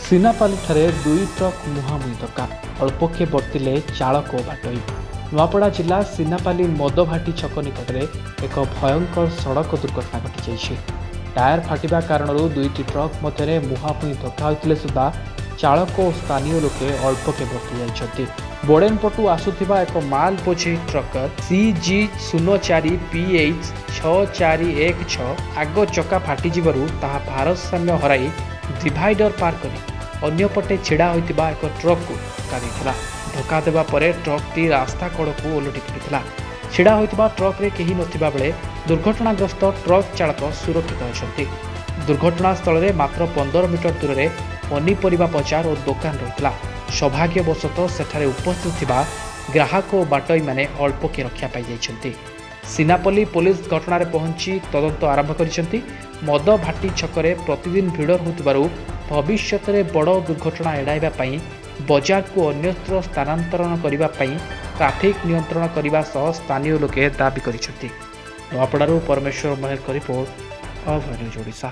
ସିନାପାଲିଠାରେ ଦୁଇ ଟ୍ରକ୍ ମୁହାଁମୁହିଁ ଧକ୍କା, ଅଳ୍ପକେ ବର୍ତ୍ତିଲେ ଚାଳକ ଓ ବାଟୋଇ। ନୂଆପଡ଼ା ଜିଲ୍ଲା ସିନାପାଲି ମଦଭାଟି ଛକ ନିକଟରେ ଏକ ଭୟଙ୍କର ସଡ଼କ ଦୁର୍ଘଟଣା ଘଟିଯାଇଛି। ଟାୟାର ଫାଟିବା କାରଣରୁ ଦୁଇଟି ଟ୍ରକ୍ ମଧ୍ୟରେ ମୁହାଁମୁହିଁ ଧକ୍କା ହୋଇଥିଲେ ସୁଦ୍ଧା ଚାଳକ ଓ ସ୍ଥାନୀୟ ଲୋକେ ଅଳ୍ପକେ ବର୍ତ୍ତି ଯାଇଛନ୍ତି। ବୋଡେନ ପଟୁ ଆସୁଥିବା ଏକ ମାଲ ବୋଝେଇ ଟ୍ରକର CG04PH 6416 ଆଗ ଚକା ଫାଟିଯିବାରୁ ତାହା ଭାରସାମ୍ୟ ହରାଇ ଡିଭାଇଡର ପାର କରି ଅନ୍ୟପଟେ ଛିଡ଼ା ହୋଇଥିବା ଏକ ଟ୍ରକ୍କୁ ଧକ୍କା ଦେଇଥିଲା। ଧକ୍କା ଦେବା ପରେ ଟ୍ରକ୍ଟି ରାସ୍ତା କଡ଼କୁ ଓଲଟି ପଡ଼ିଥିଲା। ଛିଡ଼ା ହୋଇଥିବା ଟ୍ରକ୍ରେ କେହି ନଥିବା ବେଳେ ଦୁର୍ଘଟଣାଗ୍ରସ୍ତ ଟ୍ରକ୍ ଚାଳକ ସୁରକ୍ଷିତ ଅଛନ୍ତି। ଦୁର୍ଘଟଣା ସ୍ଥଳରେ ମାତ୍ର 15 ମିଟର ଦୂରରେ ପନିପରିବା ବଜାର ଓ ଦୋକାନ ରହିଥିଲା। ସୌଭାଗ୍ୟବଶତଃ ସେଠାରେ ଉପସ୍ଥିତ ଥିବା ଗ୍ରାହକ ଓ ବାଟୋଇମାନେ ଅଳ୍ପକେ ରକ୍ଷା ପାଇଯାଇଛନ୍ତି। ସିନାପଲ୍ଲୀ ପୋଲିସ ଘଟଣାରେ ପହଞ୍ଚି ତଦନ୍ତ ଆରମ୍ଭ କରିଛନ୍ତି। ମଦଭାଟି ଛକରେ ପ୍ରତିଦିନ ଭିଡ଼ ହେଉଥିବାରୁ ଭବିଷ୍ୟତରେ ବଡ଼ ଦୁର୍ଘଟଣା ଏଡ଼ାଇବା ପାଇଁ ବଜାରକୁ ଅନ୍ୟତ୍ର ସ୍ଥାନାନ୍ତରଣ କରିବା ପାଇଁ ଟ୍ରାଫିକ୍ ନିୟନ୍ତ୍ରଣ କରିବା ସହ ସ୍ଥାନୀୟ ଲୋକେ ଦାବି କରିଛନ୍ତି। ନୂଆପଡ଼ାରୁ ପରମେଶ୍ୱର ମହେରଙ୍କ ରିପୋର୍ଟ, ଅଭୟ ନ୍ୟୁଜ୍ ଓଡ଼ିଶା।